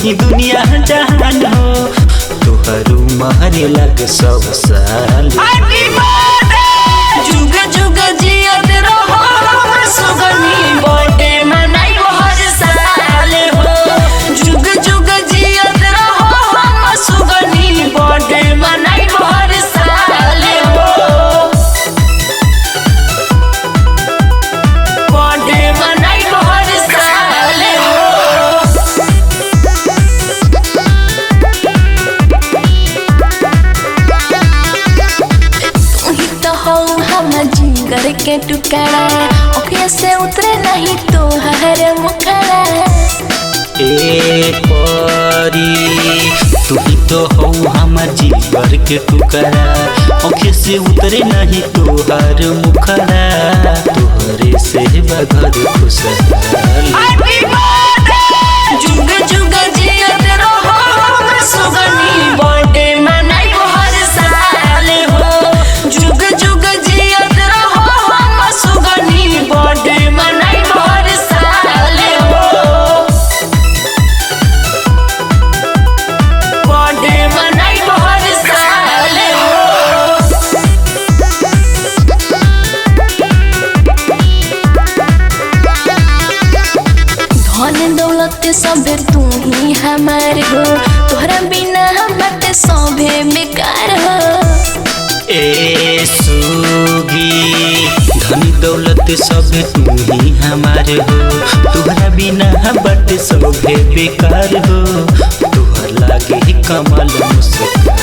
ही दुनिया जहान हो तुहरू महरे लग 100 साल। जुग जुग जियत रहो सुगनी बर्थडे मनाई हर साल हो। जुग जुग जियत रहो सुगनी बर्थडे मनाई हर साल हो। बर्थडे मनाई हर साल हो। तू ही तो हो हम जिगर के टुकड़ा ओखे से उतरे नहीं तो हर मुखड़ा। ए परी तू ही तो हो हमर जीवर के टुकड़ा आँखें से उतरे नहीं तोहर मुखड़ा तोहरे से बघर खुशहाल। जुग जुग जियत रहो सुगनी बर्थडे मनाई हर साल हो। जुग जुग जियत रहो सुगनी बर्थडे मनाई हर साल हो। बर्थडे मनाई हर साल हो। धन दौलत सबे तू ही हमार हो तोहरा बिना हम बाटे सबे बेकार हो। ए सुगी धनी दौलत सब तू ही हमार हो तुहरा बिना बट सब बेकार हो तुहर लागे कमल मुस्कान।